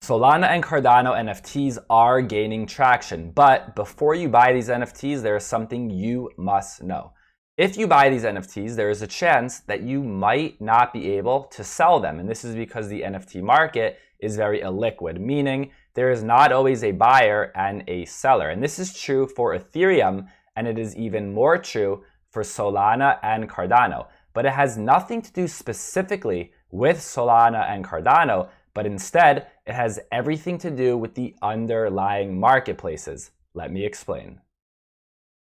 Solana and Cardano NFTs are gaining traction, but before you buy these NFTs, there is something you must know. If you buy these NFTs, there is a chance that you might not be able to sell them, and this is because the NFT market is very illiquid, meaning there is not always a buyer and a seller. And this is true for Ethereum, and it is even more true for Solana and Cardano. But it has nothing to do specifically with Solana and Cardano, but instead, it has everything to do with the underlying marketplaces. Let me explain.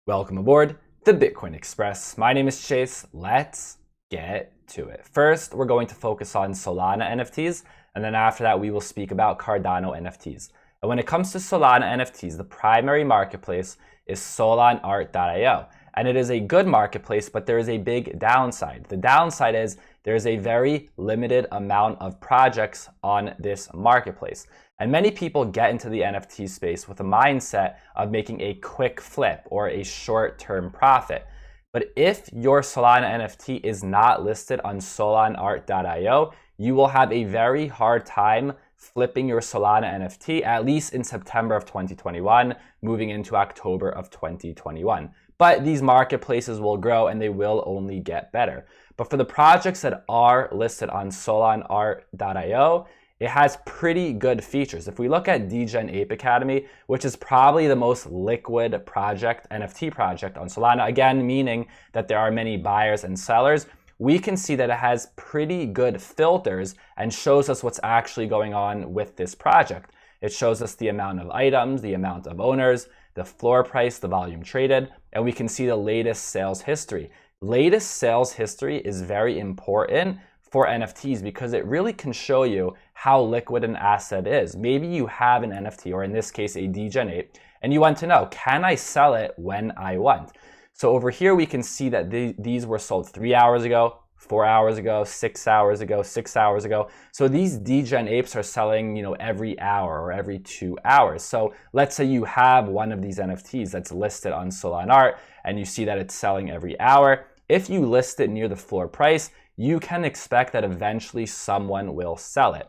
Welcome aboard the Bitcoin Express. My name is Chase. Let's get to it. First, we're going to focus on Solana NFTs, and then after that, we will speak about Cardano NFTs. And when it comes to Solana NFTs, the primary marketplace is Solanart.io. And it is a good marketplace, but there is a big downside. The downside is there is a very limited amount of projects on this marketplace. And many people get into the NFT space with a mindset of making a quick flip or a short-term profit. But if your Solana NFT is not listed on Solanart.io, you will have a very hard time flipping your Solana NFT, at least in September of 2021, moving into October of 2021. But these marketplaces will grow and they will only get better. But for the projects that are listed on Solanart.io, it has pretty good features. If we look at Degen Ape Academy, which is probably the most liquid project, NFT project on Solana, again, meaning that there are many buyers and sellers, we can see that it has pretty good filters and shows us what's actually going on with this project. It shows us the amount of items, the amount of owners, the floor price, the volume traded, and we can see the latest sales history. Latest sales history is very important for NFTs because it really can show you how liquid an asset is. Maybe you have an NFT, or in this case, a Degen Ape, and you want to know, can I sell it when I want? So over here, we can see that these were sold 3 hours ago, 4 hours ago, 6 hours ago, 6 hours ago. So these Degen Apes are selling, every hour or every 2 hours. So let's say you have one of these NFTs that's listed on Solanart and you see that it's selling every hour. If you list it near the floor price, you can expect that eventually someone will sell it.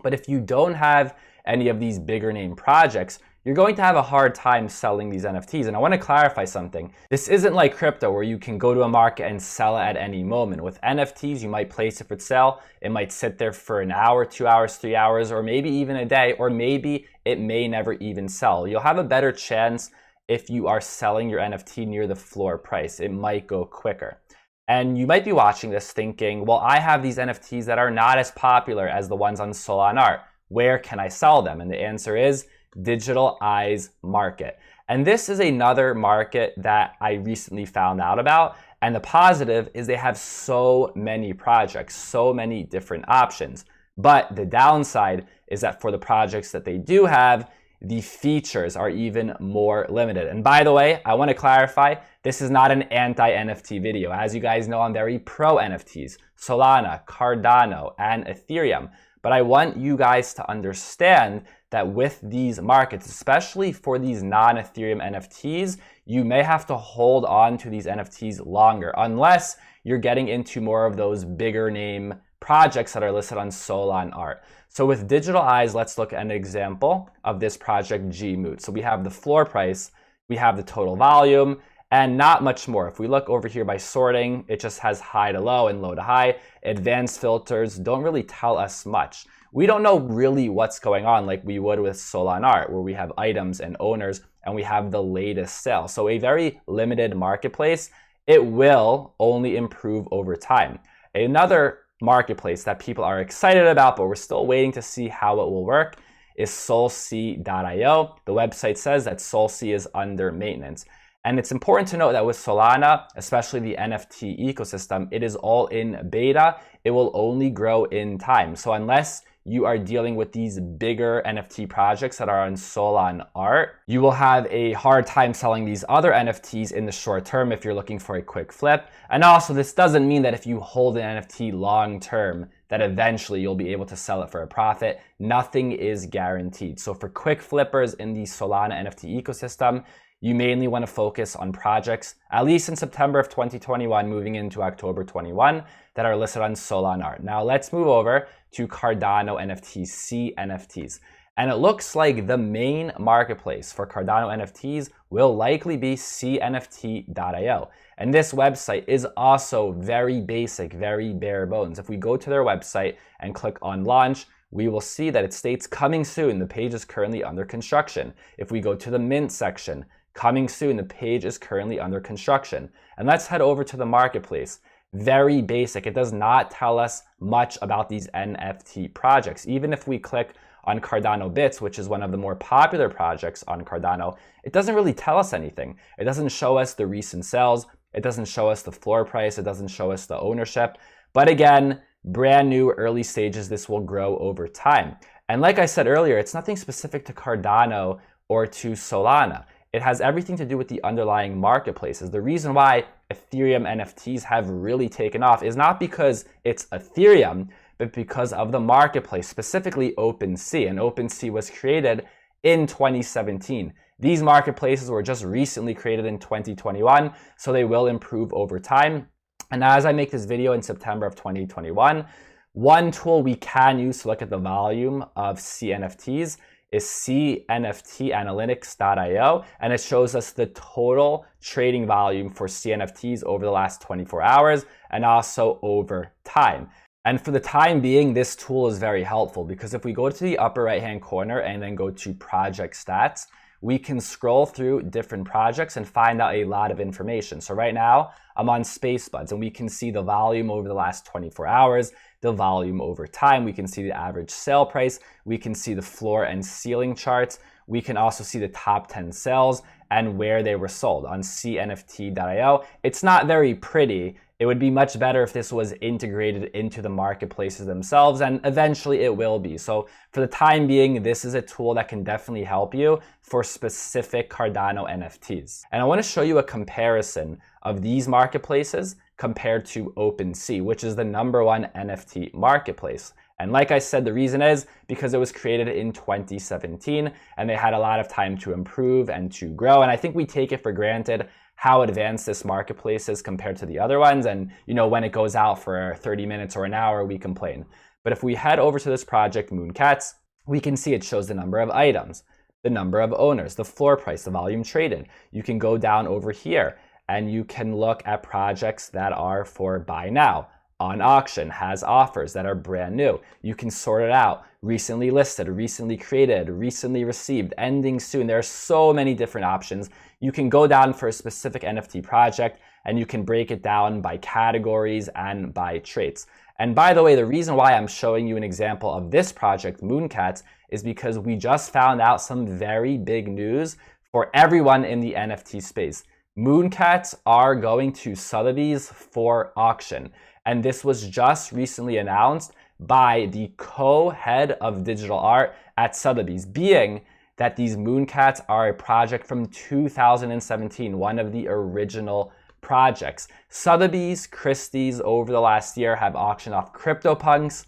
But if you don't have any of these bigger name projects, you're going to have a hard time selling these NFTs. And I want to clarify something. This isn't like crypto where you can go to a market and sell it at any moment. With NFTs, you might place it for sale. It might sit there for an hour, 2 hours, 3 hours, or maybe even a day, or maybe it may never even sell. You'll have a better chance if you are selling your NFT near the floor price. It might go quicker. And you might be watching this thinking, well, I have these NFTs that are not as popular as the ones on Solanart. Where can I sell them? And the answer is Digital Eyes Market. And this is another market that I recently found out about. And the positive is they have so many projects, so many different options. But the downside is that for the projects that they do have, the features are even more limited. And by the way, I want to clarify, this is not an anti-NFT video. As you guys know, I'm very pro NFTs, Solana, Cardano, and Ethereum. But I want you guys to understand that with these markets, especially for these non-Ethereum NFTs, you may have to hold on to these NFTs longer unless you're getting into more of those bigger name projects that are listed on Solanart. So with Digital Eyes, let's look at an example of this project Gmoot. So we have the floor price, we have the total volume, and not much more. If we look over here by sorting, it just has high to low and low to high. Advanced filters don't really tell us much. We don't know really what's going on like we would with Solanart, where we have items and owners and we have the latest sale. So a very limited marketplace. It will only improve over time. Another marketplace that people are excited about, but we're still waiting to see how it will work, is Solsea.io. The website says that Solsea is under maintenance. And it's important to note that with Solana, especially the NFT ecosystem, it is all in beta. It will only grow in time. So unless you are dealing with these bigger NFT projects that are on Solanart, you will have a hard time selling these other NFTs in the short term if you're looking for a quick flip. And also, this doesn't mean that if you hold an NFT long term, that eventually you'll be able to sell it for a profit. Nothing is guaranteed. So for quick flippers in the Solana NFT ecosystem, you mainly want to focus on projects, at least in September of 2021, moving into October 21, that are listed on Solanart. Now let's move over to Cardano NFTs, CNFTs. And it looks like the main marketplace for Cardano NFTs will likely be CNFT.io. And this website is also very basic, very bare bones. If we go to their website and click on launch, we will see that it states coming soon. The page is currently under construction. If we go to the mint section, coming soon, the page is currently under construction. And let's head over to the marketplace. Very basic. It does not tell us much about these NFT projects. Even if we click on Cardano Bits, which is one of the more popular projects on Cardano, it doesn't really tell us anything. It doesn't show us the recent sales. It doesn't show us the floor price. It doesn't show us the ownership. But again, brand new, early stages, this will grow over time. And like I said earlier, it's nothing specific to Cardano or to Solana. It has everything to do with the underlying marketplaces. The reason why Ethereum NFTs have really taken off is not because it's Ethereum, but because of the marketplace, specifically OpenSea. And OpenSea was created in 2017. These marketplaces were just recently created in 2021, so they will improve over time. And as I make this video in September of 2021, one tool we can use to look at the volume of CNFTs is CNFTanalytics.io, and it shows us the total trading volume for CNFTs over the last 24 hours and also over time. And for the time being, this tool is very helpful because if we go to the upper right-hand corner and then go to project stats, we can scroll through different projects and find out a lot of information. So right now, I'm on SpaceBuds and we can see the volume over the last 24 hours, the volume over time. We can see the average sale price. We can see the floor and ceiling charts. We can also see the top 10 sales and where they were sold on CNFT.io. It's not very pretty. It would be much better if this was integrated into the marketplaces themselves, and eventually it will be. So for the time being, this is a tool that can definitely help you for specific Cardano NFTs. And I want to show you a comparison of these marketplaces compared to OpenSea, which is the #1 NFT marketplace. And like I said, the reason is because it was created in 2017 and they had a lot of time to improve and to grow. And I think we take it for granted how advanced this marketplace is compared to the other ones. And when it goes out for 30 minutes or an hour, we complain. But if we head over to this project, MoonCats, we can see it shows the number of items, the number of owners, the floor price, the volume traded. You can go down over here and you can look at projects that are for buy now, on auction, has offers that are brand new. You can sort it out. Recently listed, recently created, recently received, ending soon. There are so many different options. You can go down for a specific NFT project and you can break it down by categories and by traits. And by the way, the reason why I'm showing you an example of this project, MoonCats, is because we just found out some very big news for everyone in the NFT space. MoonCats are going to Sotheby's for auction. And this was just recently announced by the co-head of digital art at Sotheby's, being that these MoonCats are a project from 2017, one of the original projects. Sotheby's, Christie's over the last year have auctioned off CryptoPunks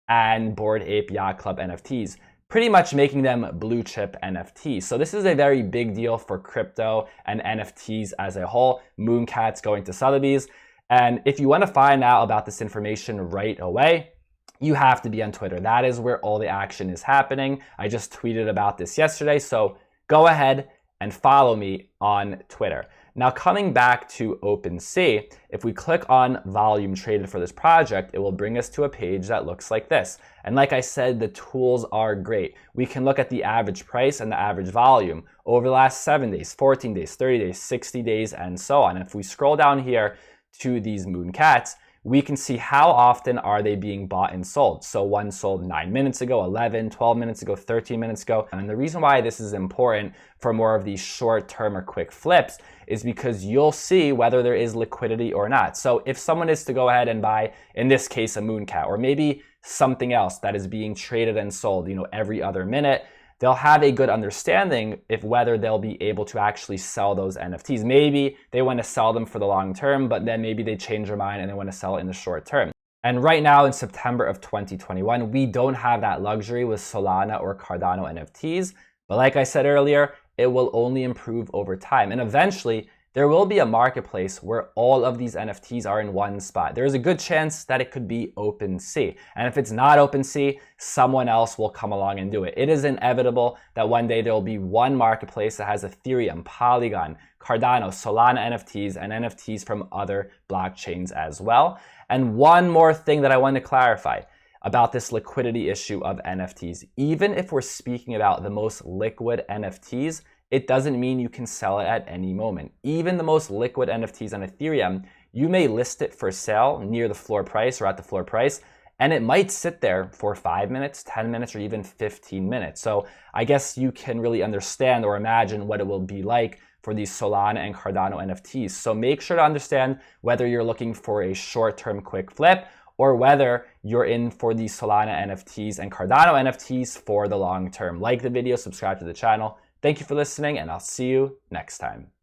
and Bored Ape Yacht Club NFTs, pretty much making them blue chip NFTs. So this is a very big deal for crypto and NFTs as a whole. MoonCats going to Sotheby's. And if you want to find out about this information right away, you have to be on Twitter. That is where all the action is happening. I just tweeted about this yesterday, so go ahead and follow me on Twitter. Now, coming back to OpenSea, if we click on volume traded for this project, it will bring us to a page that looks like this. And like I said, the tools are great. We can look at the average price and the average volume over the last 7 days, 14 days, 30 days, 60 days, and so on. If we scroll down here to these MoonCats, we can see how often are they being bought and sold. So one sold 9 minutes ago, 11, 12 minutes ago, 13 minutes ago. And the reason why this is important for more of these short-term or quick flips is because you'll see whether there is liquidity or not. So if someone is to go ahead and buy, in this case, a MoonCat, or maybe something else that is being traded and sold, every other minute, they'll have a good understanding if whether they'll be able to actually sell those NFTs. Maybe they want to sell them for the long term, but then maybe they change their mind and they want to sell it in the short term. And right now in September of 2021, we don't have that luxury with Solana or Cardano NFTs. But like I said earlier, it will only improve over time. And eventually, there will be a marketplace where all of these NFTs are in one spot. There's a good chance that it could be OpenSea. And if it's not OpenSea, someone else will come along and do it. It is inevitable that one day there will be one marketplace that has Ethereum, Polygon, Cardano, Solana NFTs, and NFTs from other blockchains as well. And one more thing that I want to clarify about this liquidity issue of NFTs. Even if we're speaking about the most liquid NFTs, it doesn't mean you can sell it at any moment. Even the most liquid NFTs on Ethereum, you may list it for sale near the floor price or at the floor price, and it might sit there for 5 minutes, 10 minutes, or even 15 minutes. So I guess you can really understand or imagine what it will be like for these Solana and Cardano NFTs. So make sure to understand whether you're looking for a short-term quick flip or whether you're in for these Solana NFTs and Cardano NFTs for the long term. Like the video, subscribe to the channel. Thank you for listening, and I'll see you next time.